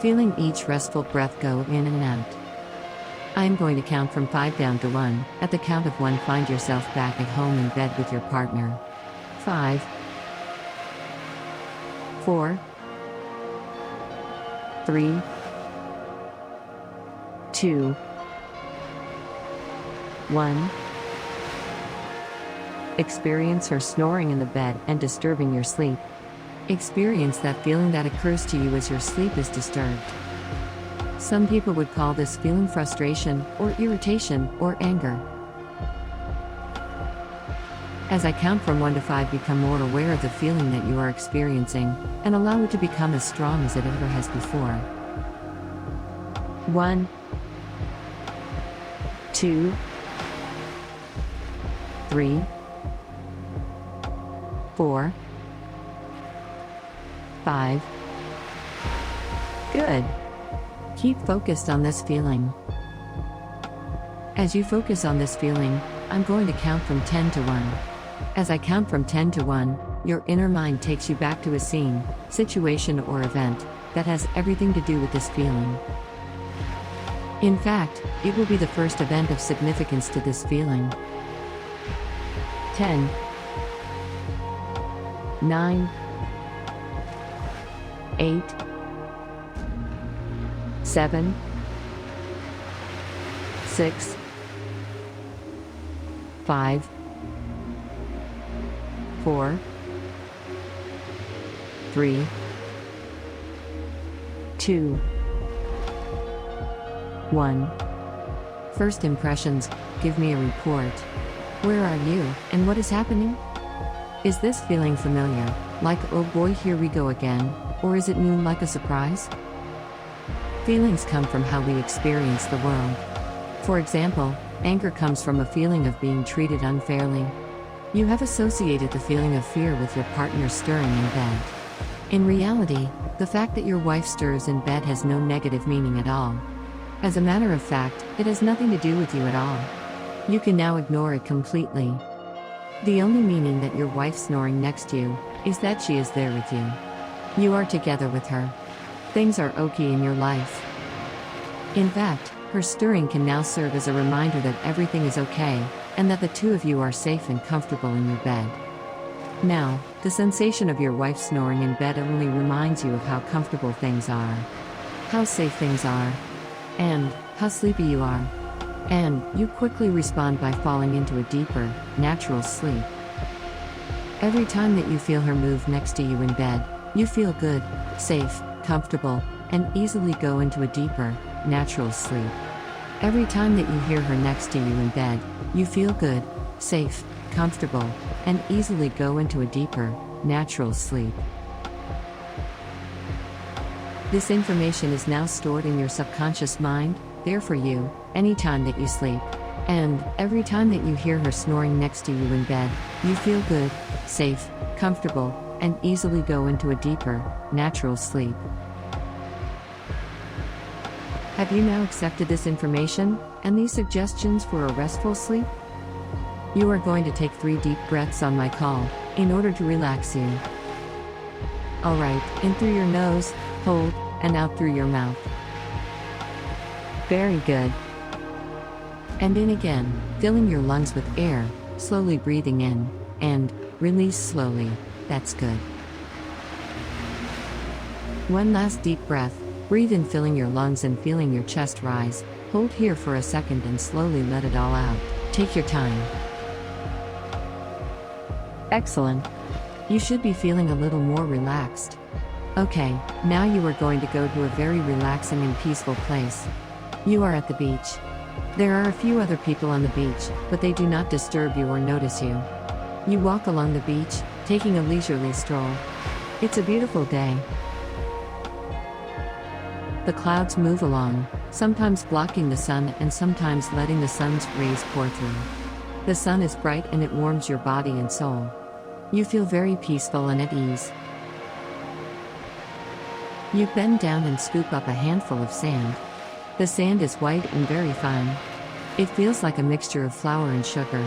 feeling each restful breath go in and out. I am going to count from 5 down to 1. At the count of 1, find yourself back at home in bed with your partner. 5, 4, 3, 2, 1. Experience her snoring in the bed and disturbing your sleep. Experience that feeling that occurs to you as your sleep is disturbed. Some people would call this feeling frustration, or irritation, or anger. As I count from 1 to 5, become more aware of the feeling that you are experiencing, and allow it to become as strong as it ever has before. 1, 2, 3, 4, 5. Good. Keep focused on this feeling. As you focus on this feeling, I'm going to count from 10 to 1. As I count from 10 to 1, your inner mind takes you back to a scene, situation, or event that has everything to do with this feeling. In fact, it will be the first event of significance to this feeling. 10, 9, 8, 7, 6, 5, 4, 3, 2, 1. First impressions, give me a report. Where are you, and what is happening? Is this feeling familiar, like oh boy here we go again, or is it new like a surprise? Feelings come from how we experience the world. For example, anger comes from a feeling of being treated unfairly. You have associated the feeling of fear with your partner stirring in bed. In reality, the fact that your wife stirs in bed has no negative meaning at all. As a matter of fact, it has nothing to do with you at all. You can now ignore it completely. The only meaning that your wife snoring next to you is that she is there with you. You are together with her. Things are okay in your life. In fact, her stirring can now serve as a reminder that everything is okay, and that the two of you are safe and comfortable in your bed. Now, the sensation of your wife snoring in bed only reminds you of how comfortable things are, how safe things are, and how sleepy you are. And you quickly respond by falling into a deeper, natural sleep. Every time that you feel her move next to you in bed, you feel good, safe, comfortable, and easily go into a deeper, natural sleep. Every time that you hear her next to you in bed, you feel good, safe, comfortable, and easily go into a deeper, natural sleep. This information is now stored in your subconscious mind, there for you, anytime that you sleep. And every time that you hear her snoring next to you in bed, you feel good, safe, comfortable, and easily go into a deeper, natural sleep. Have you now accepted this information, and these suggestions for a restful sleep? You are going to take 3 deep breaths on my call, in order to relax you. Alright, in through your nose, hold, and out through your mouth. Very good. And in again, filling your lungs with air, slowly breathing in, and release slowly. That's good. One last deep breath, breathe in, filling your lungs and feeling your chest rise. Hold here for a second and slowly let it all out. Take your time. Excellent. You should be feeling a little more relaxed. Okay, now you are going to go to a very relaxing and peaceful place. You are at the beach. There are a few other people on the beach, but they do not disturb you or notice you. You walk along the beach, taking a leisurely stroll. It's a beautiful day. The clouds move along, sometimes blocking the sun and sometimes letting the sun's rays pour through. The sun is bright and it warms your body and soul. You feel very peaceful and at ease. You bend down and scoop up a handful of sand. The sand is white and very fine. It feels like a mixture of flour and sugar.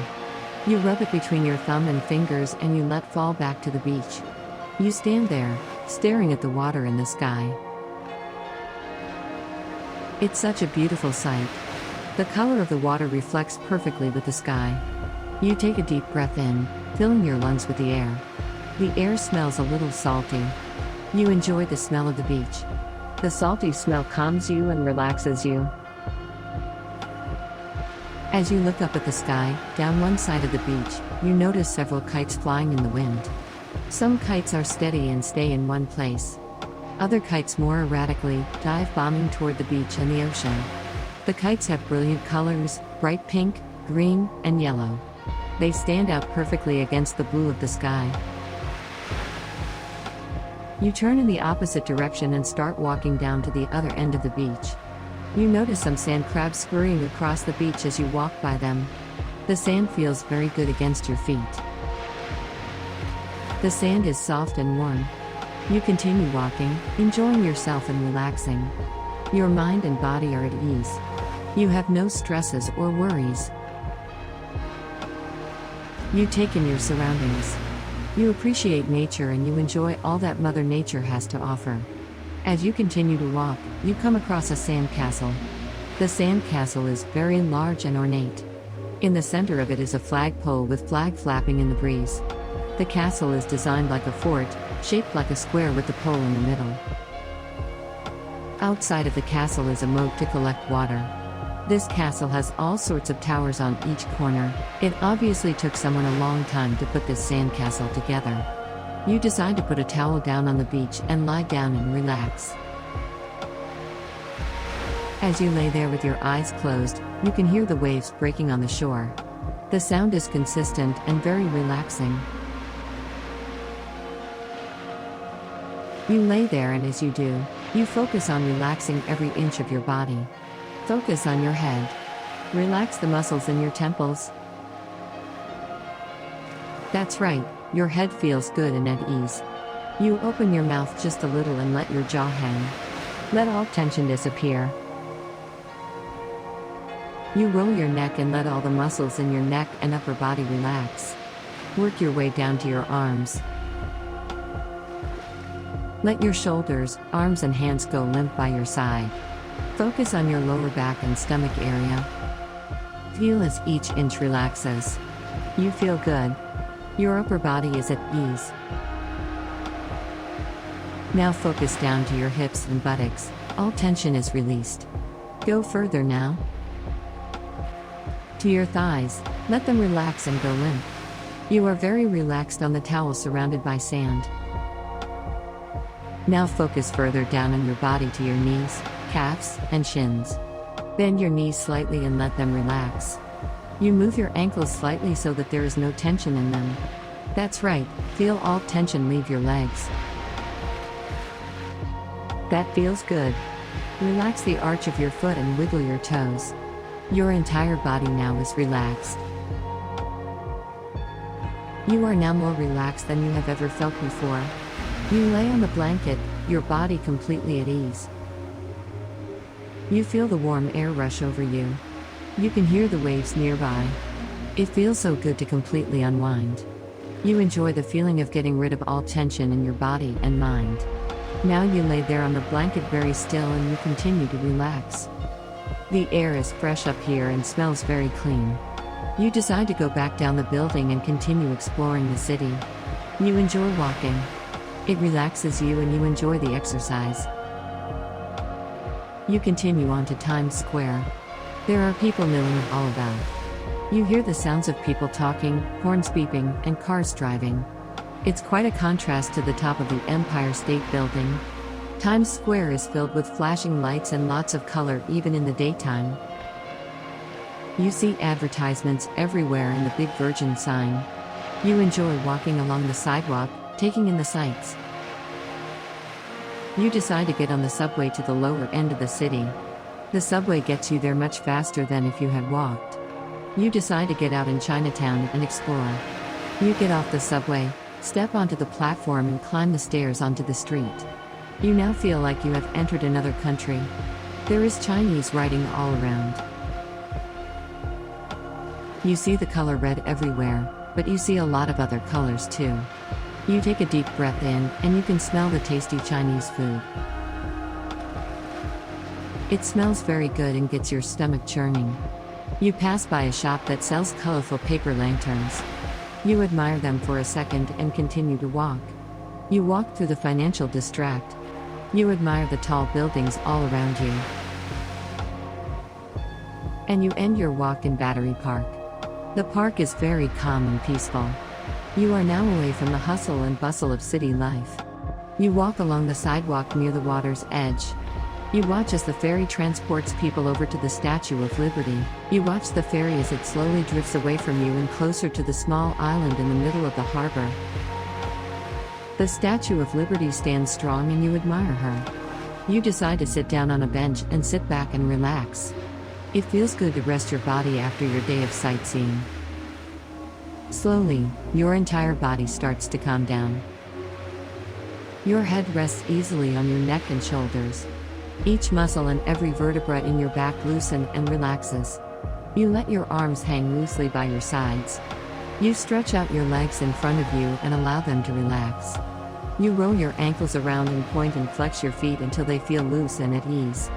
You rub it between your thumb and fingers and you let fall back to the beach. You stand there, staring at the water and the sky. It's such a beautiful sight. The color of the water reflects perfectly with the sky. You take a deep breath in, filling your lungs with the air. The air smells a little salty. You enjoy the smell of the beach. The salty smell calms you and relaxes you. As you look up at the sky, down one side of the beach, you notice several kites flying in the wind. Some kites are steady and stay in one place. Other kites more erratically, dive bombing toward the beach and the ocean. The kites have brilliant colors, bright pink, green, and yellow. They stand out perfectly against the blue of the sky. You turn in the opposite direction and start walking down to the other end of the beach. You notice some sand crabs scurrying across the beach as you walk by them. The sand feels very good against your feet. The sand is soft and warm. You continue walking, enjoying yourself and relaxing. Your mind and body are at ease. You have no stresses or worries. You take in your surroundings. You appreciate nature and you enjoy all that Mother Nature has to offer. As you continue to walk, you come across a sand castle. The sand castle is very large and ornate. In the center of it is a flagpole with flag flapping in the breeze. The castle is designed like a fort, shaped like a square with the pole in the middle. Outside of the castle is a moat to collect water. This castle has all sorts of towers on each corner. It obviously took someone a long time to put this sand castle together. You decide to put a towel down on the beach and lie down and relax. As you lay there with your eyes closed, you can hear the waves breaking on the shore. The sound is consistent and very relaxing. You lay there and as you do, you focus on relaxing every inch of your body. Focus on your head. Relax the muscles in your temples. That's right, your head feels good and at ease. You open your mouth just a little and let your jaw hang. Let all tension disappear. You roll your neck and let all the muscles in your neck and upper body relax. Work your way down to your arms. Let your shoulders, arms and hands go limp by your side. Focus on your lower back and stomach area. Feel as each inch relaxes. You feel good. Your upper body is at ease. Now focus down to your hips and buttocks. All tension is released. Go further now. To your thighs, let them relax and go limp. You are very relaxed on the towel surrounded by sand. Now focus further down on your body to your knees, calves, and shins. Bend your knees slightly and let them relax. You move your ankles slightly so that there is no tension in them. That's right, feel all tension leave your legs. That feels good. Relax the arch of your foot and wiggle your toes. Your entire body now is relaxed. You are now more relaxed than you have ever felt before. You lay on the blanket, your body completely at ease. You feel the warm air rush over you. You can hear the waves nearby. It feels so good to completely unwind. You enjoy the feeling of getting rid of all tension in your body and mind. Now you lay there on the blanket very still and you continue to relax. The air is fresh up here and smells very clean. You decide to go back down the building and continue exploring the city. You enjoy walking. It relaxes you and you enjoy the exercise. You continue on to Times Square. There are people milling all about. You hear the sounds of people talking, horns beeping, and cars driving. It's quite a contrast to the top of the Empire State Building. Times Square is filled with flashing lights and lots of color even in the daytime. You see advertisements everywhere and the big Virgin sign. You enjoy walking along the sidewalk, taking in the sights. You decide to get on the subway to the lower end of the city. The subway gets you there much faster than if you had walked. You decide to get out in Chinatown and explore. You get off the subway, step onto the platform and climb the stairs onto the street. You now feel like you have entered another country. There is Chinese writing all around. You see the color red everywhere, but you see a lot of other colors too. You take a deep breath in, and you can smell the tasty Chinese food. It smells very good and gets your stomach churning. You pass by a shop that sells colorful paper lanterns. You admire them for a second and continue to walk. You walk through the financial district. You admire the tall buildings all around you. And you end your walk in Battery Park. The park is very calm and peaceful. You are now away from the hustle and bustle of city life. You walk along the sidewalk near the water's edge. You watch as the ferry transports people over to the Statue of Liberty. You watch the ferry as it slowly drifts away from you and closer to the small island in the middle of the harbor. The Statue of Liberty stands strong and you admire her. You decide to sit down on a bench and sit back and relax. It feels good to rest your body after your day of sightseeing. Slowly, your entire body starts to calm down. Your head rests easily on your neck and shoulders. Each muscle and every vertebra in your back loosen and relaxes. You let your arms hang loosely by your sides. You stretch out your legs in front of you and allow them to relax. You roll your ankles around and point and flex your feet until they feel loose and at ease.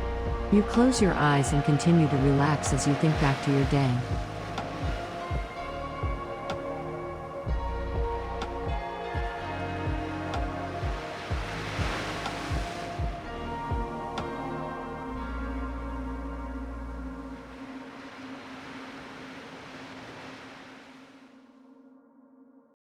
You close your eyes and continue to relax as you think back to your day.